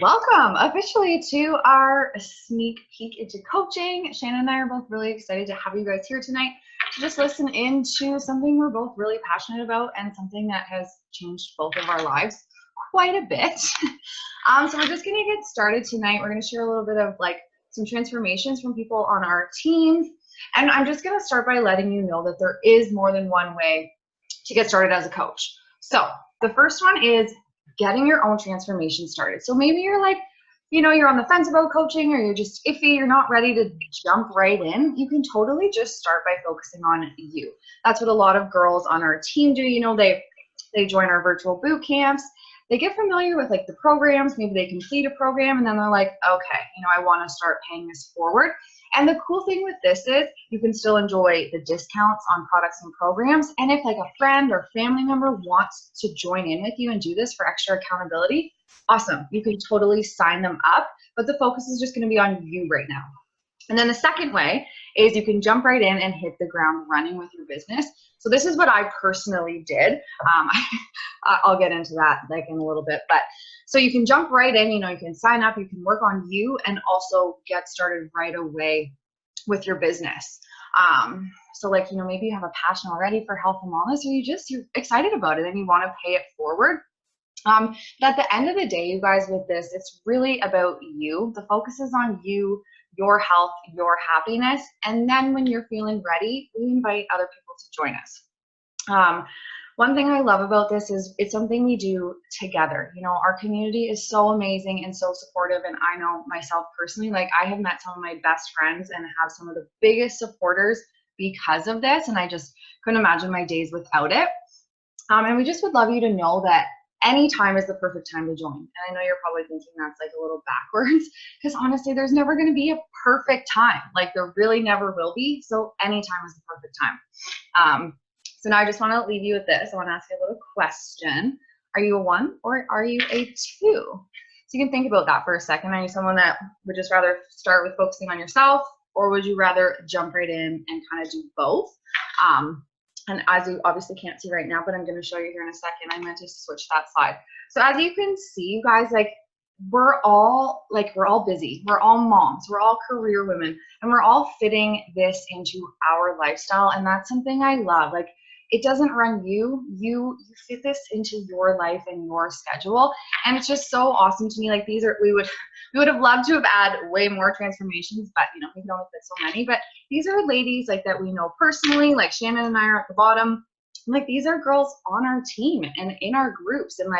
Welcome officially to our sneak peek into coaching. Shannon and I are both really excited to have you guys here tonight to just listen into something we're both really passionate about and something that has changed both of our lives quite a bit. So we're just going to get started tonight. We're going to share a little bit of some transformations from people on our teams. And I'm just going to start by letting you know that there is more than one way to get started as a coach. So the first one is getting your own transformation started. So maybe you're you're on the fence about coaching, or you're just iffy, you're not ready to jump right in. You can totally just start by focusing on you. That's what a lot of girls on our team do. They join our virtual boot camps. They get familiar with the programs, maybe they complete a program, and then they're like, okay, I want to start paying this forward. And the cool thing with this is you can still enjoy the discounts on products and programs. And if a friend or family member wants to join in with you and do this for extra accountability, awesome. You can totally sign them up, but the focus is just going to be on you right now. And then the second way is you can jump right in and hit the ground running with your business. So this is what I personally did. I'll get into that in a little bit, but so you can jump right in, you can sign up, you can work on you and also get started right away with your business. So maybe you have a passion already for health and wellness, or you're excited about it and you want to pay it forward. But at the end of the day, you guys, with this, it's really about you. The focus is on you, your health, your happiness. And then when you're feeling ready, we invite other people to join us. One thing I love about this is it's something we do together. Our community is so amazing and so supportive. And I know myself personally, I have met some of my best friends and have some of the biggest supporters because of this. And I just couldn't imagine my days without it. And we just would love you to know that any time is the perfect time to join. And I know you're probably thinking that's a little backwards, because honestly, there's never going to be a perfect time. There really never will be. So any time is the perfect time. So now I just want to leave you with this. I want to ask you a little question. Are you a 1 or are you a 2? So you can think about that for a second. Are you someone that would just rather start with focusing on yourself, or would you rather jump right in and kind of do both? And as you obviously can't see right now, but I'm going to show you here in a second, I'm going to switch that slide. So as you can see, you guys, we're all busy. We're all moms. We're all career women, and we're all fitting this into our lifestyle. And that's something I love. It doesn't run you. You fit this into your life and your schedule. And it's just so awesome to me. We would have loved to have added way more transformations, but we can only fit so many. But these are ladies that we know personally, Shannon and I are at the bottom. These are girls on our team and in our groups. And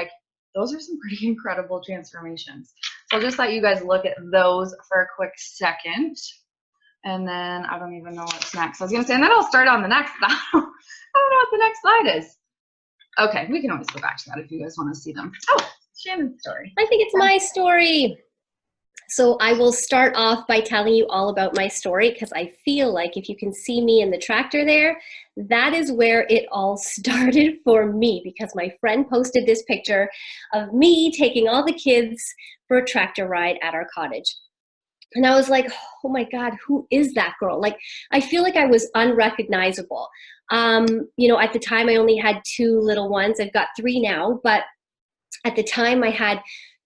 those are some pretty incredible transformations. So I'll just let you guys look at those for a quick second. And then I don't even know what's next. I was going to say, and then I'll start on the next. I don't know what the next slide is. Okay, we can always go back to that if you guys want to see them. Oh, Shannon's story. I think it's my story. So I will start off by telling you all about my story, because I feel like if you can see me in the tractor there, that is where it all started for me, because my friend posted this picture of me taking all the kids for a tractor ride at our cottage. And I was like, oh my God, who is that girl? I feel like I was unrecognizable. At the time I only had 2 little ones. I've got 3 now, but at the time I had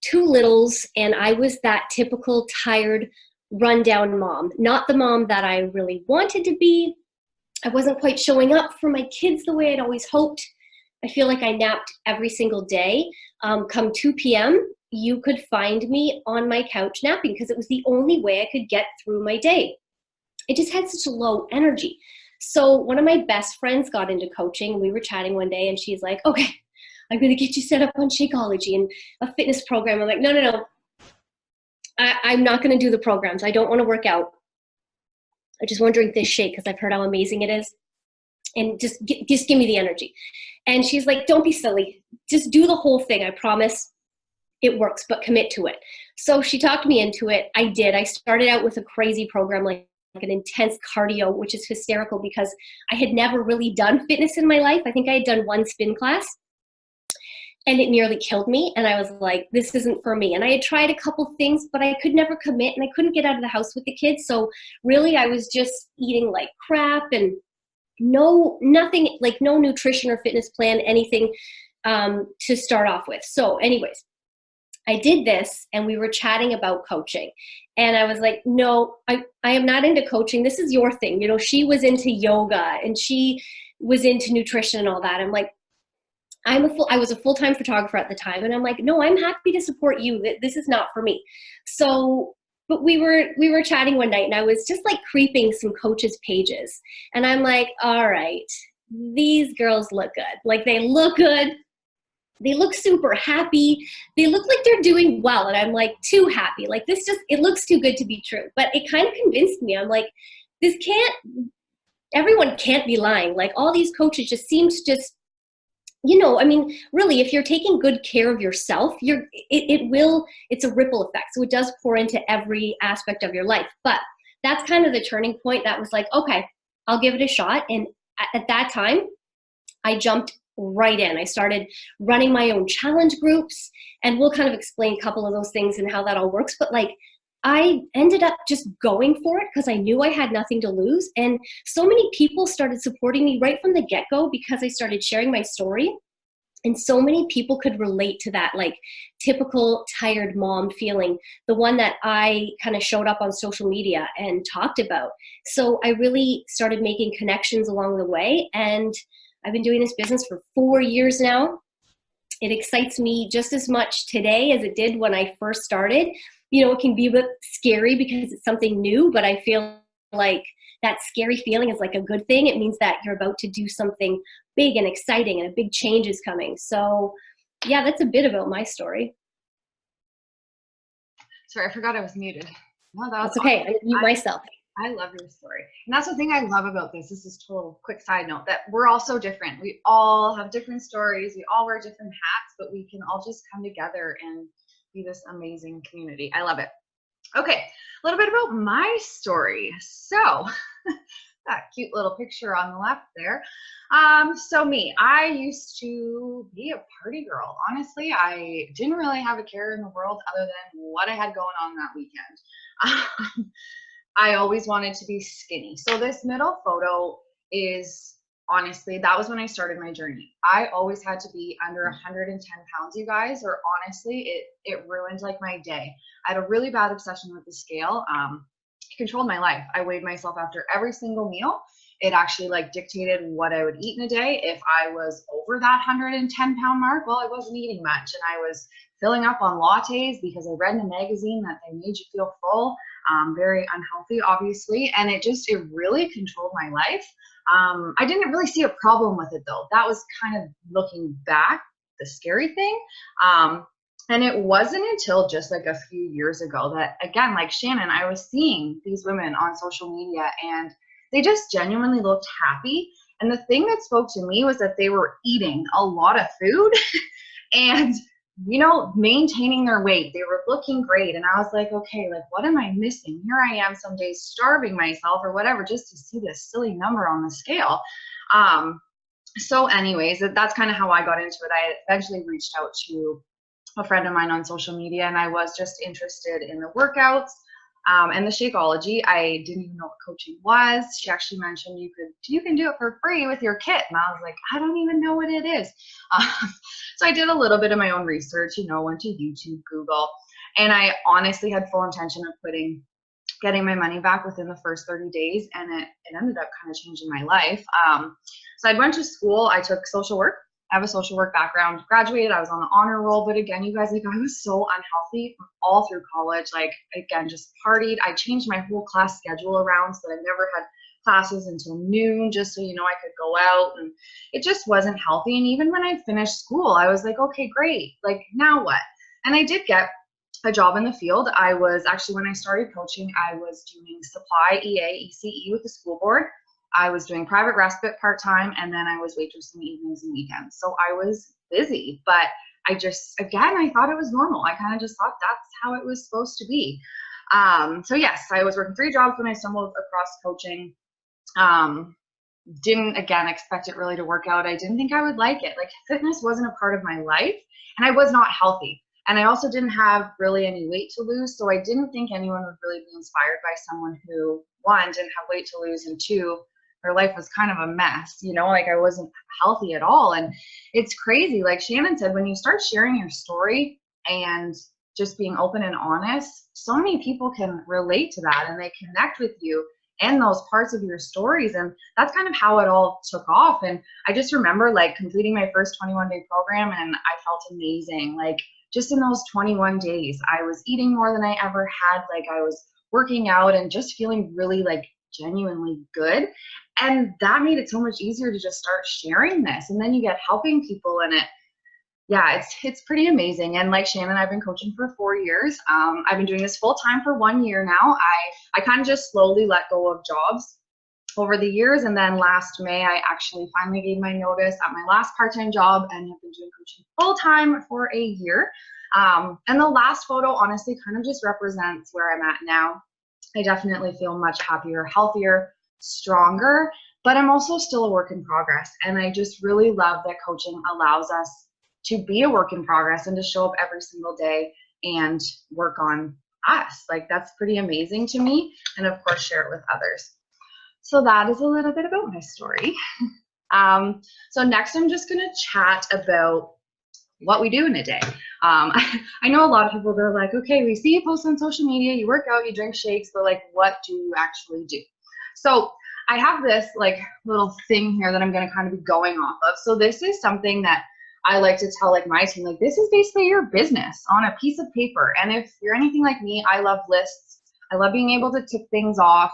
2 littles, and I was that typical tired, rundown mom. Not the mom that I really wanted to be. I wasn't quite showing up for my kids the way I'd always hoped. I feel like I napped every single day. Come 2 p.m., you could find me on my couch napping, because it was the only way I could get through my day. It just had such a low energy. So one of my best friends got into coaching. We were chatting one day, and she's like, okay, I'm going to get you set up on Shakeology and a fitness program. I'm like, no. I'm not going to do the programs. I don't want to work out. I just want to drink this shake because I've heard how amazing it is. And just give me the energy. And she's like, don't be silly. Just do the whole thing. I promise it works, but commit to it. So she talked me into it. I did. I started out with a crazy program, like an intense cardio, which is hysterical because I had never really done fitness in my life. I think I had done 1 spin class. And it nearly killed me. And I was like, this isn't for me. And I had tried a couple things, but I could never commit, and I couldn't get out of the house with the kids. So really I was just eating like crap and nothing, like no nutrition or fitness plan, anything to start off with. So anyways, I did this and we were chatting about coaching. And I was like, no, I am not into coaching. This is your thing. You know, she was into yoga and she was into nutrition and all that. I'm like, I was a full-time photographer at the time. And I'm like, no, I'm happy to support you. This is not for me. So, but we were chatting one night and I was just like creeping some coaches' pages. And I'm like, all right, these girls look good. Like they look good. They look super happy. They look like they're doing well. And I'm like, too happy. Like this just, it looks too good to be true. But it kind of convinced me. I'm like, this can't, everyone can't be lying. Like all these coaches just seem to just, you know, I mean, really, if you're taking good care of yourself, it's a ripple effect. So it does pour into every aspect of your life. But that's kind of the turning point that was like, okay, I'll give it a shot. And at that time, I jumped right in. I started running my own challenge groups, and we'll kind of explain a couple of those things and how that all works. But like, I ended up just going for it because I knew I had nothing to lose. And so many people started supporting me right from the get-go because I started sharing my story. And so many people could relate to that, like typical tired mom feeling, the one that I kind of showed up on social media and talked about. So I really started making connections along the way. And I've been doing this business for 4 years now. It excites me just as much today as it did when I first started. You know, it can be a bit scary because it's something new, but I feel like that scary feeling is like a good thing. It means that you're about to do something big and exciting and a big change is coming. So yeah, that's a bit about my story. Sorry, I forgot I was muted. No, That's okay. awesome. I mute myself. I love your story. And that's the thing I love about this. This is total quick side note that we're all so different. We all have different stories. We all wear different hats, but we can all just come together and be this amazing community. I love it. Okay, a little bit about my story. So that cute little picture on the left there. So me, I used to be a party girl. Honestly, I didn't really have a care in the world other than what I had going on that weekend. I always wanted to be skinny. So this middle photo is honestly, that was when I started my journey. I always had to be under 110 pounds, you guys, or honestly, it ruined like my day. I had a really bad obsession with the scale. It controlled my life. I weighed myself after every single meal. It actually like dictated what I would eat in a day. If I was over that 110-pound mark, well, I wasn't eating much, and I was filling up on lattes because I read in a magazine that they made you feel full. Very unhealthy, obviously, and it really controlled my life. I didn't really see a problem with it though. That was kind of looking back, the scary thing. And it wasn't until just like a few years ago that, again, like Shannon, I was seeing these women on social media and they just genuinely looked happy. And the thing that spoke to me was that they were eating a lot of food and, you know, maintaining their weight. They were looking great. And I was like, okay, like, what am I missing? Here I am some days starving myself or whatever, just to see this silly number on the scale. So anyways, that's kind of how I got into it. I eventually reached out to a friend of mine on social media, and I was just interested in the workouts and the Shakeology. I didn't even know what coaching was. She actually mentioned you can do it for free with your kit, and I was like, I don't even know what it is. So I did a little bit of my own research, you know, went to YouTube, Google, and I honestly had full intention of getting my money back within the first 30 days, and it ended up kind of changing my life. So I went to school. I took social work. I have a social work background, graduated, I was on the honor roll, but again, you guys, like I was so unhealthy all through college, like again, just partied. I changed my whole class schedule around so that I never had classes until noon, just so, you know, I could go out, and it just wasn't healthy. And even when I finished school, I was like, okay, great, like now what? And I did get a job in the field. I was actually, when I started coaching, I was doing supply EA, ECE with the school board. I was doing private respite part-time, and then I was waitressing evenings and weekends. So I was busy, but I just, again, I thought it was normal. I kind of just thought that's how it was supposed to be. So yes, I was working 3 jobs when I stumbled across coaching. Didn't, again, expect it really to work out. I didn't think I would like it. Like fitness wasn't a part of my life, and I was not healthy. And I also didn't have really any weight to lose. So I didn't think anyone would really be inspired by someone who, 1, didn't have weight to lose, and 2, her life was kind of a mess, you know, like I wasn't healthy at all. And it's crazy. Like Shannon said, when you start sharing your story and just being open and honest, so many people can relate to that and they connect with you and those parts of your stories. And that's kind of how it all took off. And I just remember like completing my first 21-day program, and I felt amazing. Like just in those 21 days, I was eating more than I ever had. Like I was working out and just feeling really like genuinely good. And that made it so much easier to just start sharing this. And then you get helping people in it. Yeah, it's pretty amazing. And like Shannon, I've been coaching for 4 years. I've been doing this full time for 1 year now. I kind of just slowly let go of jobs over the years. And then last May, I actually finally gave my notice at my last part-time job and have been doing coaching full time for a year. And the last photo honestly kind of just represents where I'm at now. I definitely feel much happier, healthier, stronger, but I'm also still a work in progress. And I just really love that coaching allows us to be a work in progress and to show up every single day and work on us. Like that's pretty amazing to me. And of course, share it with others. So that is a little bit about my story. So next I'm just gonna chat about what we do in a day. I know a lot of people, they're like, okay, we see you post on social media, you work out, you drink shakes, but like, what do you actually do? So I have this like little thing here that I'm gonna kind of be going off of. So this is something that I like to tell like my team, like this is basically your business on a piece of paper. And if you're anything like me, I love lists. I love being able to tick things off.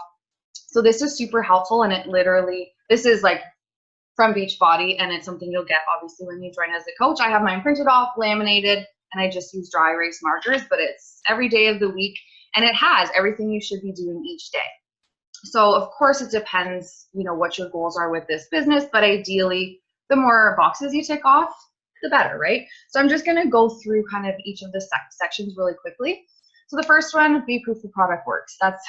So this is super helpful. And it literally, this is like from Beachbody, and it's something you'll get obviously when you join as a coach. I have mine printed off, laminated, and I just use dry erase markers, but it's every day of the week. And it has everything you should be doing each day. So of course it depends, you know, what your goals are with this business, but ideally the more boxes you tick off, the better, right? So I'm just gonna go through kind of each of the sections really quickly. So the first one would be proof the product works. That's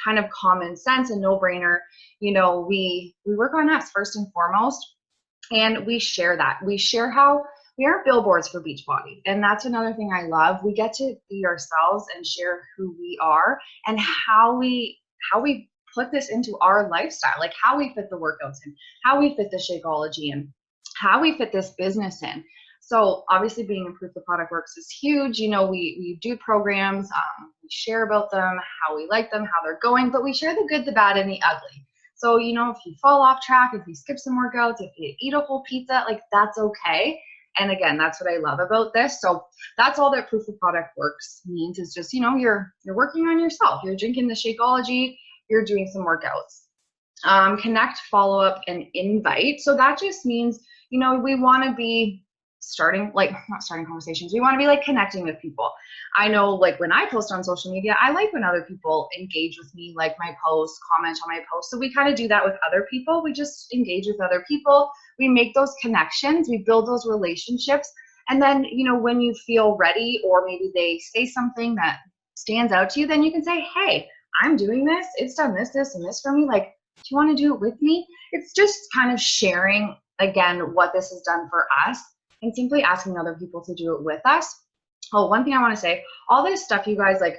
kind of common sense and no-brainer. You know, we work on us first and foremost, and we share that. We share how we aren't billboards for Beachbody. And that's another thing I love. We get to be ourselves and share who we are and how we put this into our lifestyle, like how we fit the workouts in, how we fit the Shakeology in, how we fit this business in. So obviously being in proof the product works is huge. You know, we do programs, we share about them, how we like them, how they're going, but we share the good, the bad, and the ugly. So, you know, if you fall off track, if you skip some workouts, if you eat a whole pizza, like that's okay. And again, that's what I love about this. So that's all that proof the product works means, is just, you know, you're working on yourself. You're drinking the Shakeology, you're doing some workouts. Connect, follow up, and invite. So that just means, you know, we want to be not starting conversations. We want to be like connecting with people. I know like when I post on social media, I like when other people engage with me, like my posts, comment on my posts. So we kind of do that with other people. We just engage with other people. We make those connections. We build those relationships. And then, you know, when you feel ready, or maybe they say something that stands out to you, then you can say, hey, I'm doing this. It's done this, this, and this for me. Like, do you want to do it with me? It's just kind of sharing, again, what this has done for us, and simply asking other people to do it with us. Oh, one thing I want to say, all this stuff, you guys, like,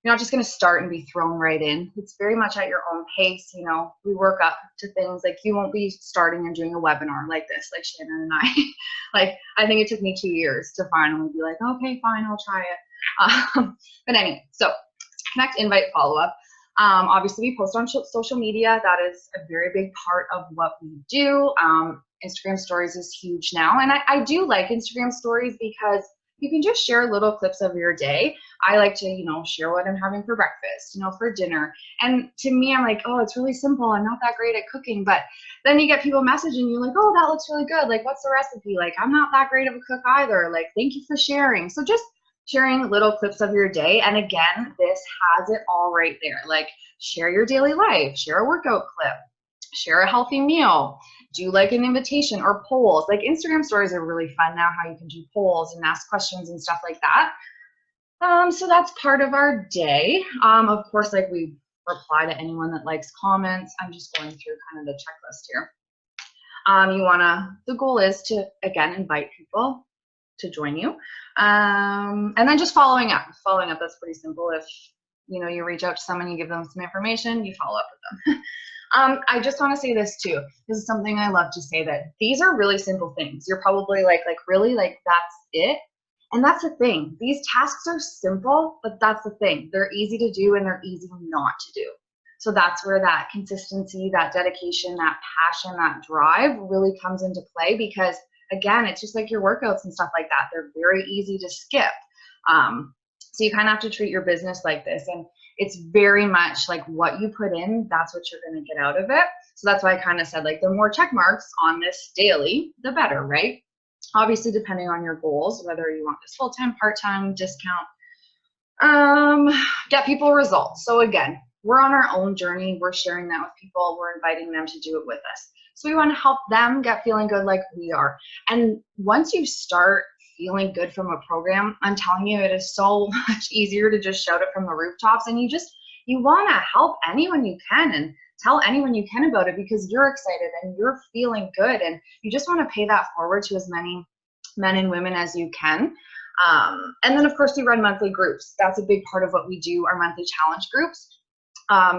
you're not just going to start and be thrown right in. It's very much at your own pace. You know, we work up to things. Like, you won't be starting and doing a webinar like this, like Shannon and I. Like, I think it took me 2 years to finally be like, okay, fine, I'll try it. But anyway, so connect, invite, follow up. Obviously, we post on social media. That is a very big part of what we do. Instagram stories is huge now. And I do like Instagram stories because you can just share little clips of your day. I like to, you know, share what I'm having for breakfast, you know, for dinner. And to me, I'm like, oh, it's really simple. I'm not that great at cooking. But then you get people messaging you like, oh, that looks really good. Like, what's the recipe? Like, I'm not that great of a cook either. Like, thank you for sharing. So just sharing little clips of your day. And again, this has it all right there. Like, share your daily life, share a workout clip, share a healthy meal, do like an invitation or polls. Like, Instagram stories are really fun now, how you can do polls and ask questions and stuff like that. So that's part of our day. Of course, like, we reply to anyone that likes comments. I'm just going through kind of the checklist here. The goal is to, again, invite people to join you. And then just following up. That's pretty simple. If, you know, you reach out to someone, you give them some information, you follow up with them. I just want to say this too. This is something I love to say, that these are really simple things. You're probably like really, like, that's it. And that's the thing. These tasks are simple, but that's the thing. They're easy to do and they're easy not to do. So that's where that consistency, that dedication, that passion, that drive really comes into play, because again, it's just like your workouts and stuff like that. They're very easy to skip. So you kind of have to treat your business like this. And it's very much like what you put in, that's what you're going to get out of it. So that's why I kind of said, like, the more check marks on this daily, the better, right? Obviously, depending on your goals, whether you want this full-time, part-time, discount, get people results. So again, we're on our own journey. We're sharing that with people. We're inviting them to do it with us. So we want to help them get feeling good like we are. And once you start feeling good from a program, I'm telling you, it is so much easier to just shout it from the rooftops. And you want to help anyone you can and tell anyone you can about it, because you're excited and you're feeling good. And you just want to pay that forward to as many men and women as you can. And then of course we run monthly groups. That's a big part of what we do, our monthly challenge groups.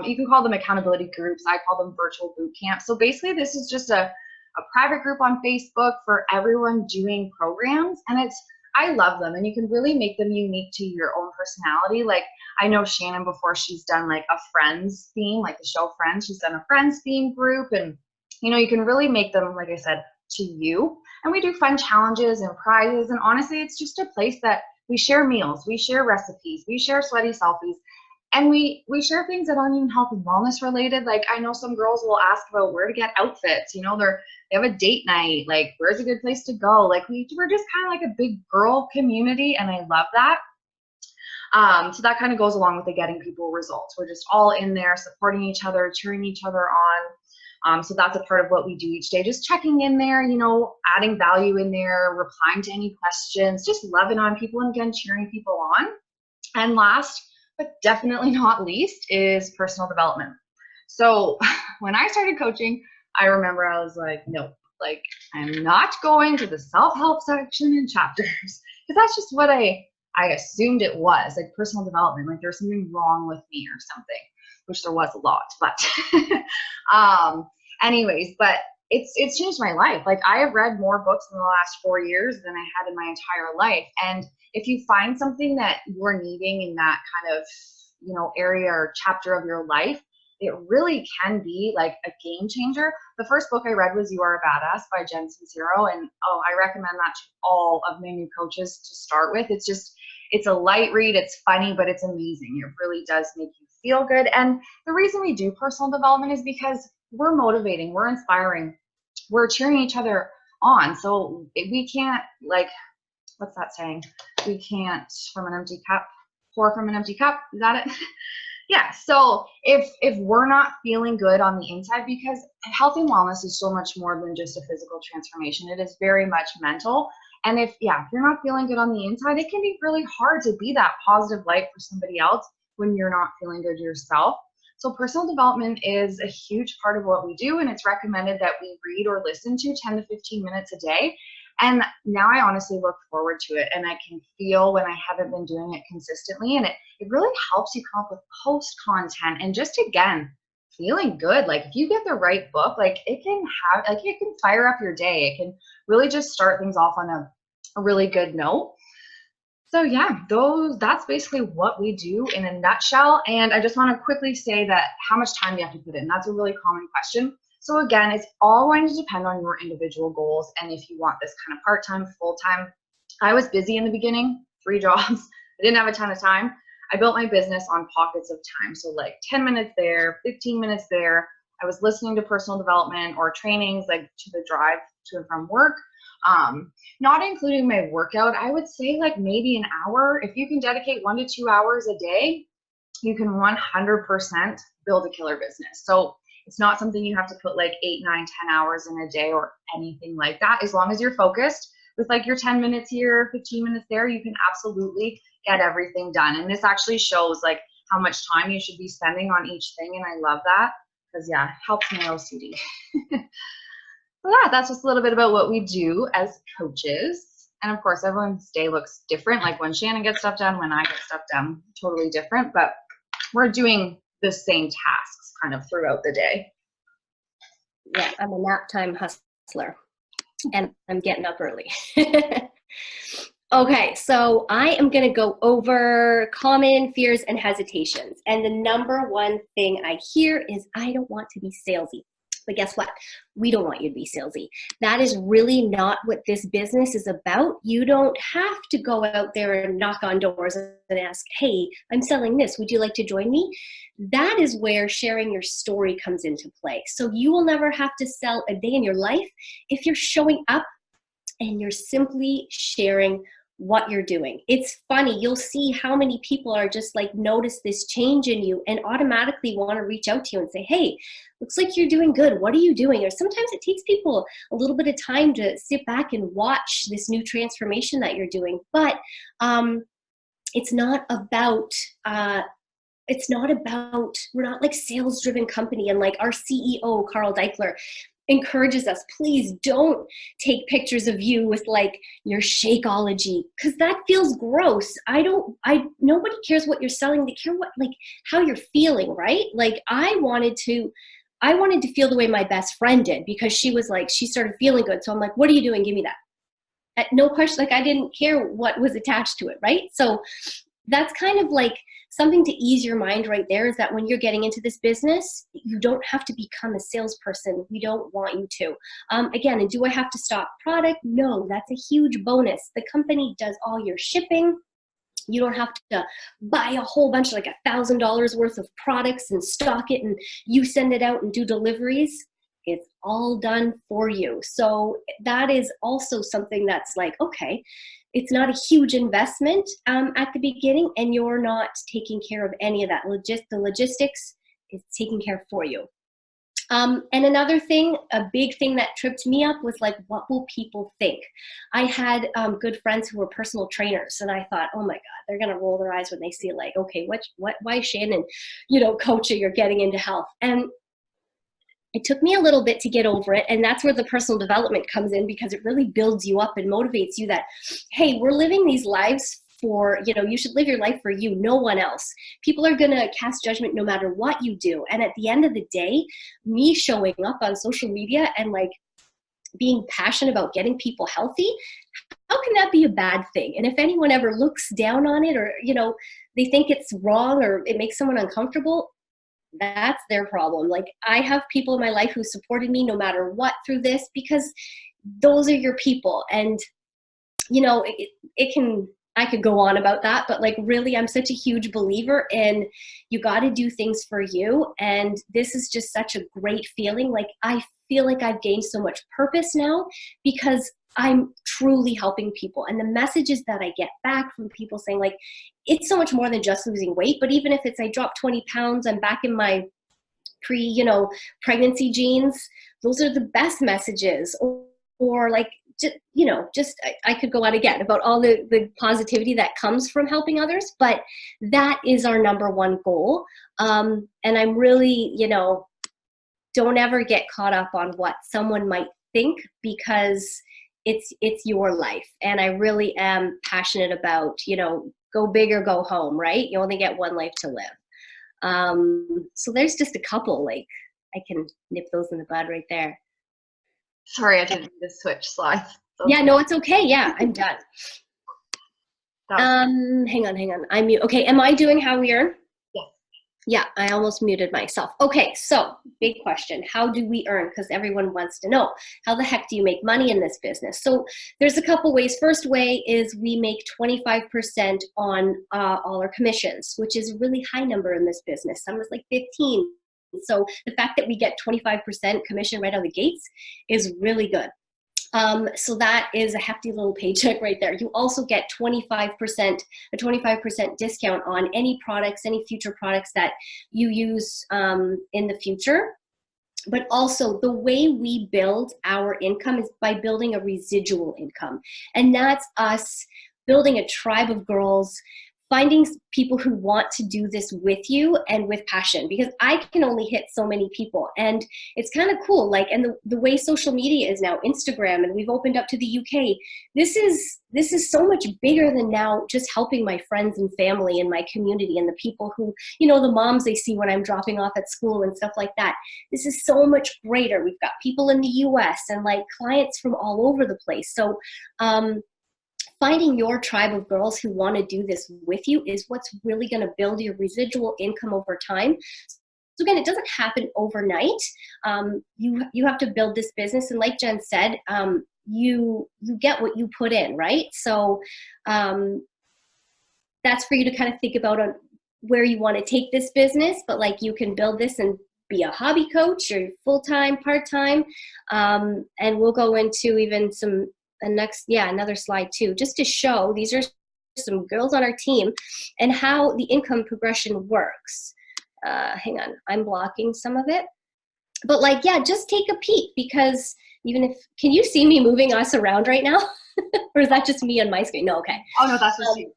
You can call them accountability groups. I call them virtual boot camps. So basically this is just a private group on Facebook for everyone doing programs. And I love them, and you can really make them unique to your own personality. Like, I know Shannon, before, she's done like a Friends theme, like the show Friends, she's done a Friends theme group, and you can really make them, like I said, to you. And we do fun challenges and prizes, and honestly, it's just a place that we share meals, we share recipes, we share sweaty selfies, and we share things that aren't even health and wellness related. Like, I know some girls will ask about where to get outfits. They have a date night. Like, where's a good place to go? Like, we're just kind of like a big girl community, and I love that. So that kind of goes along with the getting people results. We're just all in there supporting each other, cheering each other on. So that's a part of what we do each day. Just checking in there, adding value in there, replying to any questions, just loving on people, and again, cheering people on. And last, but definitely not least, is personal development. So when I started coaching, I remember I was like, nope, like, I'm not going to the self-help section in chapters, because that's just what I assumed it was, like personal development, like there's something wrong with me or something, which there was a lot, but anyways, but it's changed my life. Like, I have read more books in the last 4 years than I had in my entire life. And if you find something that you're needing in that kind of, area or chapter of your life, it really can be like a game changer. The first book I read was You Are a Badass by Jen Sincero. And I recommend that to all of my new coaches to start with. It's a light read, it's funny, but it's amazing. It really does make you feel good. And the reason we do personal development is because we're motivating, we're inspiring, we're cheering each other on. So we can't, like, what's that saying? We can't from an empty cup, pour from an empty cup. Is that it? Yeah. So if we're not feeling good on the inside, because health and wellness is so much more than just a physical transformation. It is very much mental. And if you're not feeling good on the inside, it can be really hard to be that positive light for somebody else when you're not feeling good yourself. So personal development is a huge part of what we do, and it's recommended that we read or listen to 10 to 15 minutes a day. And now I honestly look forward to it, and I can feel when I haven't been doing it consistently, and it really helps you come up with post content and just, again, feeling good. Like, if you get the right book, like, it can fire up your day. It can really just start things off on a really good note. So yeah, that's basically what we do in a nutshell. And I just want to quickly say that how much time do you have to put in? That's a really common question. So again, it's all going to depend on your individual goals, and if you want this kind of part-time, full-time. I was busy in the beginning, 3 jobs. I didn't have a ton of time. I built my business on pockets of time. So like 10 minutes there, 15 minutes there. I was listening to personal development or trainings, like to the drive to and from work. Not including my workout, I would say like maybe an hour. If you can dedicate 1 to 2 hours a day, you can 100% build a killer business. So it's not something you have to put like 8, 9, 10 hours in a day or anything like that. As long as you're focused with like your 10 minutes here, 15 minutes there, you can absolutely get everything done. And this actually shows like how much time you should be spending on each thing. And I love that because it helps my OCD. So that's just a little bit about what we do as coaches. And of course, everyone's day looks different. Like when Shannon gets stuff done, when I get stuff done, totally different. But we're doing the same tasks kind of throughout the day. Yeah, I'm a nap time hustler, and I'm getting up early. Okay, so I am going to go over common fears and hesitations. And the number one thing I hear is I don't want to be salesy. But guess what? We don't want you to be salesy. That is really not what this business is about. You don't have to go out there and knock on doors and ask, hey, I'm selling this. Would you like to join me? That is where sharing your story comes into play. So you will never have to sell a day in your life if you're showing up and you're simply sharing what you're doing. It's funny, you'll see how many people are just like notice this change in you and automatically want to reach out to you and say, hey, looks like you're doing good. What are you doing? Or sometimes it takes people a little bit of time to sit back and watch this new transformation that you're doing. But it's not about we're not like sales driven company. And like our CEO, Carl Deichler, encourages us, please don't take pictures of you with like your Shakeology, because that feels gross. Nobody cares what you're selling. They care what, like, how you're feeling, right? Like I wanted to feel the way my best friend did, because she was like, she started feeling good. So I'm like, what are you doing? Give me that. No question. Like I didn't care what was attached to it. Right. So that's kind of like something to ease your mind right there, is that when you're getting into this business, you don't have to become a salesperson. We don't want you to. Again, and do I have to stock product? No, that's a huge bonus. The company does all your shipping. You don't have to buy a whole bunch, like $1,000 worth of products and stock it and you send it out and do deliveries. It's all done for you. So that is also something that's like, okay, it's not a huge investment at the beginning, and you're not taking care of any of that. The logistics is taken care of for you. And another thing, a big thing that tripped me up was like, what will people think? I had good friends who were personal trainers, and I thought, oh my God, they're gonna roll their eyes when they see like, okay, why is Shannon, coaching or getting into health? And it took me a little bit to get over it. And that's where the personal development comes in, because it really builds you up and motivates you that, hey, we're living these lives for, you should live your life for you, no one else. People are going to cast judgment no matter what you do. And at the end of the day, me showing up on social media and like being passionate about getting people healthy, how can that be a bad thing? And if anyone ever looks down on it, or, they think it's wrong or it makes someone uncomfortable, that's their problem. Like I have people in my life who supported me no matter what through this, because those are your people. And, I could go on about that, but like really, I'm such a huge believer in you got to do things for you. And this is just such a great feeling. Like I feel like I've gained so much purpose now because I'm truly helping people. And the messages that I get back from people saying like, it's so much more than just losing weight. But even if it's, I dropped 20 pounds, I'm back in my pregnancy jeans. Those are the best messages. Or like, I could go on again about all the positivity that comes from helping others, but that is our number one goal. And I'm really, don't ever get caught up on what someone might think, because it's your life. And I really am passionate about, go big or go home, right? You only get one life to live. So there's just a couple, like I can nip those in the bud right there. Sorry, I didn't mean to switch slides. Yeah, no, it's okay. Yeah, I'm done. Hang on. I'm mute. Okay, am I doing how we earn? Yes. Yeah, I almost muted myself. Okay, so big question. How do we earn? Because everyone wants to know. How the heck do you make money in this business? So there's a couple ways. First way is we make 25% on all our commissions, which is a really high number in this business. Some is like 15. So the fact that we get 25% commission right out of the gates is really good. So that is a hefty little paycheck right there. You also get a 25% discount on any products, any future products that you use in the future. But also the way we build our income is by building a residual income. And that's us building a tribe of girls, finding people who want to do this with you and with passion, because I can only hit so many people. And it's kind of cool. Like, and the way social media is now, Instagram, and we've opened up to the UK. This is so much bigger than now just helping my friends and family and my community and the people who, the moms they see when I'm dropping off at school and stuff like that. This is so much greater. We've got people in the US and like clients from all over the place. So, finding your tribe of girls who want to do this with you is what's really going to build your residual income over time. So again, it doesn't happen overnight. You have to build this business, and like Jen said, you get what you put in, right? So that's for you to kind of think about on where you want to take this business. But like, you can build this and be a hobby coach, or full-time, part-time, and we'll go into even another slide too, just to show these are some girls on our team and how the income progression works. Hang on, I'm blocking some of it. But like, yeah, just take a peek, because can you see me moving us around right now? Or is that just me on my screen? No, okay. Oh no, that's just you.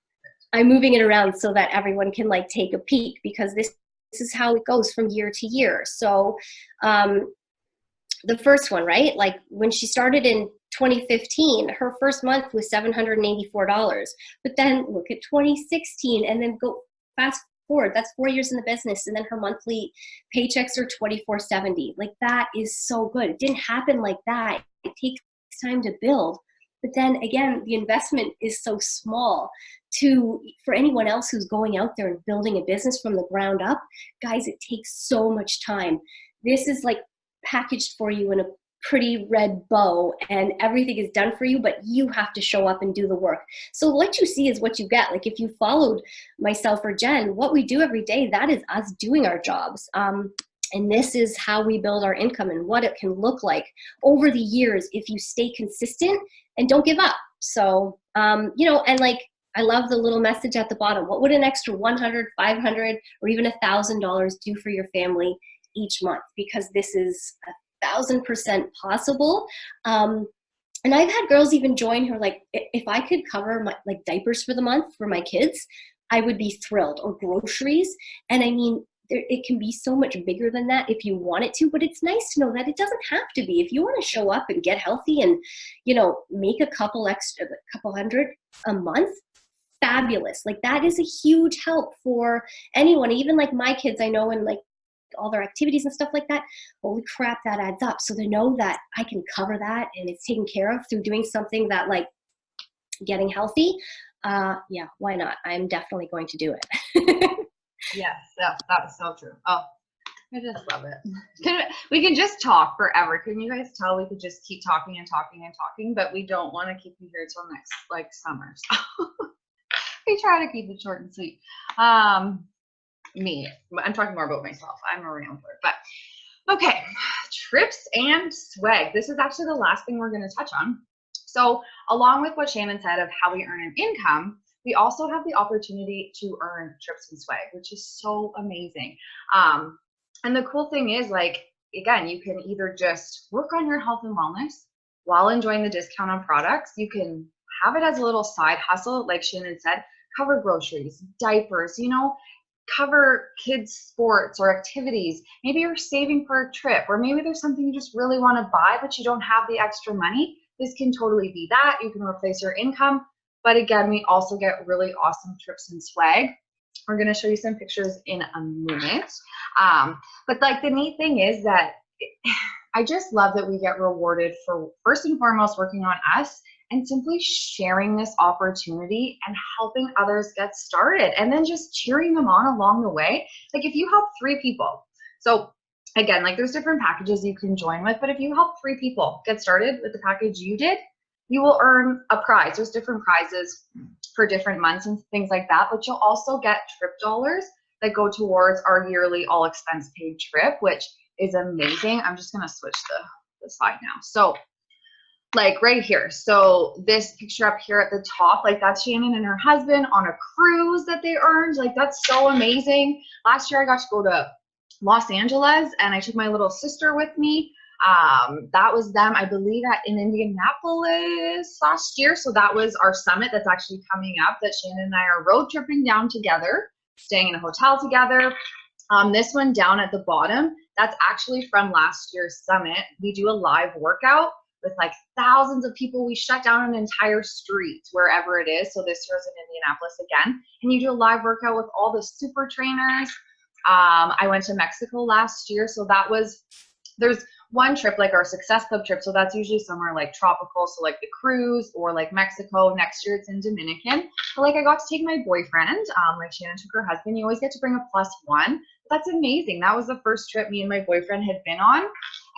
I'm moving it around so that everyone can like take a peek, because this is how it goes from year to year. So the first one, right? Like when she started in 2015, her first month was $784. But then look at 2016, and then go fast forward. That's 4 years in the business, and then her monthly paychecks are $24.70. Like, that is so good. It didn't happen like that. It takes time to build. But then again, the investment is so small. For anyone else who's going out there and building a business from the ground up, guys, it takes so much time. This is like packaged for you in a pretty red bow, and everything is done for you, but you have to show up and do the work. So what you see is what you get. Like, if you followed myself or Jen, what we do every day, that is us doing our jobs. And this is how we build our income and what it can look like over the years if you stay consistent and don't give up. So, and like, I love the little message at the bottom. What would an extra $100, $500, or even $1,000 do for your family each month? Because this is 1,000% possible. And I've had girls even join who are like, if I could cover my diapers for the month for my kids, I would be thrilled, or groceries. And I mean, it can be so much bigger than that if you want it to, but it's nice to know that it doesn't have to be. If you want to show up and get healthy and, make a couple hundred a month, fabulous. Like, that is a huge help for anyone. Even like my kids, I know, and like all their activities and stuff like that, holy crap, that adds up. So to know that I can cover that and it's taken care of through doing something that, like, getting healthy, yeah, why not? I'm definitely going to do it. Yes, that's so true. Oh, I just love it. We can just talk forever. Can you guys tell we could just keep talking and talking and talking, but we don't want to keep you here till next summer. So we try to keep it short and sweet. I'm talking more about myself. I'm a rambler, but okay. Trips and swag. This is actually the last thing we're going to touch on. So along with what Shannon said of how we earn an income, we also have the opportunity to earn trips and swag, which is so amazing. And the cool thing is, like, again, you can either just work on your health and wellness while enjoying the discount on products. You can have it as a little side hustle, like Shannon said, cover groceries, diapers, cover kids' sports or activities. Maybe you're saving for a trip, or maybe there's something you just really want to buy, but you don't have the extra money. This can totally be that. You can replace your income. But again, we also get really awesome trips and swag. We're going to show you some pictures in a minute. But like, the neat thing is that I just love that we get rewarded for, first and foremost, working on us and simply sharing this opportunity and helping others get started, and then just cheering them on along the way. Like, if you help 3 people, so again, like, there's different packages you can join with, but if you help 3 people get started with the package you did, you will earn a prize. There's different prizes for different months and things like that, but you'll also get trip dollars that go towards our yearly all expense paid trip, which is amazing. I'm just going to switch the slide now. So, like, right here. So this picture up here at the top, like, that's Shannon and her husband on a cruise that they earned. Like, that's so amazing. Last year I got to go to Los Angeles, and I took my little sister with me. That was them, I believe, in Indianapolis last year. So that was our summit that's actually coming up, that Shannon and I are road tripping down together, staying in a hotel together. This one down at the bottom, that's actually from last year's summit. We do a live workout with like thousands of people. We shut down an entire street wherever it is. So this year's in Indianapolis again. And you do a live workout with all the super trainers. I went to Mexico last year, so that was there's one trip, like our Success Club trip, so that's usually somewhere like tropical, so like the cruise or like Mexico. Next year it's in Dominican. But like I got to take my boyfriend, like Shannon took her husband. You always get to bring a plus one. That's amazing. That was the first trip me and my boyfriend had been on.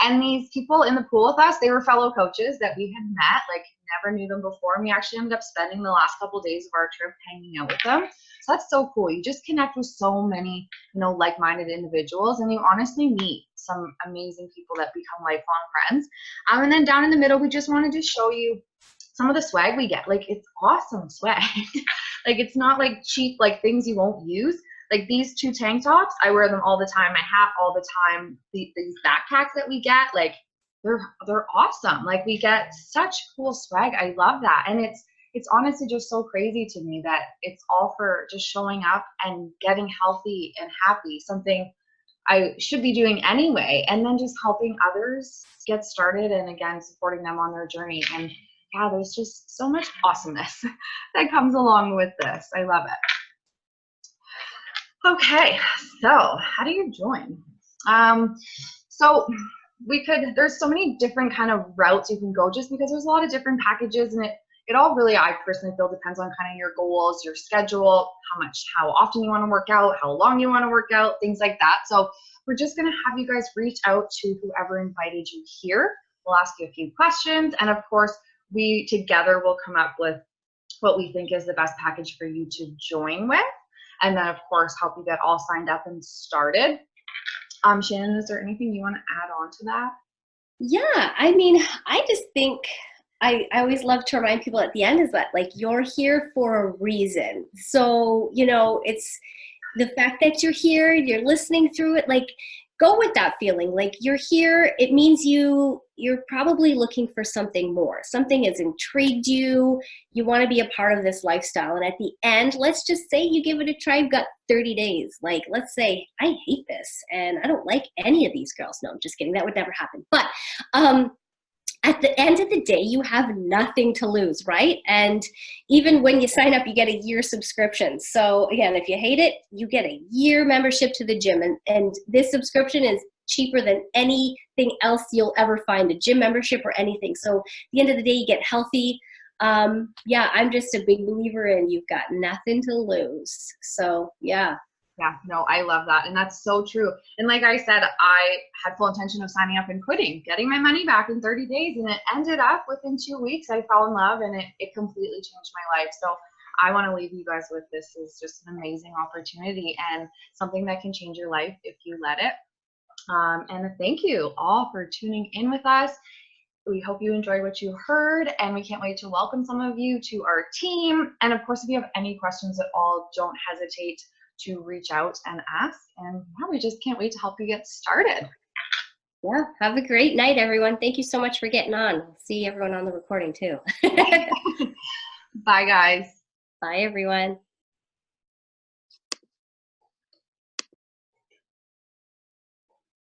And these people in the pool with us, they were fellow coaches that we had met, like never knew them before. And we actually ended up spending the last couple of days of our trip hanging out with them. So that's so cool. You just connect with so many, like-minded individuals, and you honestly meet some amazing people that become lifelong friends. And then down in the middle, we just wanted to show you some of the swag we get. Like, it's awesome swag. Like, it's not like cheap, like things you won't use. Like these two tank tops, I wear them all the time. My hat all the time. These backpacks that we get, like they're awesome. Like we get such cool swag. I love that. And it's honestly just so crazy to me that it's all for just showing up and getting healthy and happy, something I should be doing anyway, and then just helping others get started and again supporting them on their journey. And yeah, there's just so much awesomeness that comes along with this. I love it. Okay, so how do you join? So there's so many different kind of routes you can go, just because there's a lot of different packages, and it all really, I personally feel, depends on kind of your goals, your schedule, how often you want to work out, how long you want to work out, things like that. So we're just going to have you guys reach out to whoever invited you here. We'll ask you a few questions, and of course, we together will come up with what we think is the best package for you to join with. And then, of course, help you get all signed up and started. Shannon, is there anything you want to add on to that? Yeah, I mean, I just think I always love to remind people at the end is that, like, you're here for a reason. So, it's the fact that you're here, you're listening through it, like, go with that feeling. Like, you're here, it means you're probably looking for something more. Something has intrigued you. You want to be a part of this lifestyle. And at the end, let's just say you give it a try. You've got 30 days. Like, let's say, I hate this and I don't like any of these girls. No, I'm just kidding. That would never happen. But at the end of the day, you have nothing to lose, right? And even when you sign up, you get a year subscription. So again, if you hate it, you get a year membership to the gym. And this subscription is cheaper than anything else you'll ever find, a gym membership or anything. So at the end of the day, you get healthy. Yeah, I'm just a big believer in you've got nothing to lose. So yeah. Yeah, no, I love that. And that's so true. And like I said, I had full intention of signing up and quitting, getting my money back in 30 days. And it ended up within 2 weeks, I fell in love, and it completely changed my life. So I want to leave you guys with this is just an amazing opportunity and something that can change your life if you let it. And thank you all for tuning in with us. We hope you enjoyed what you heard, and we can't wait to welcome some of you to our team. And of course, if you have any questions at all, don't hesitate to reach out and ask. And yeah, we just can't wait to help you get started. Yeah, have a great night, everyone. Thank you so much for getting on. See everyone on the recording too. Bye, guys. Bye, everyone.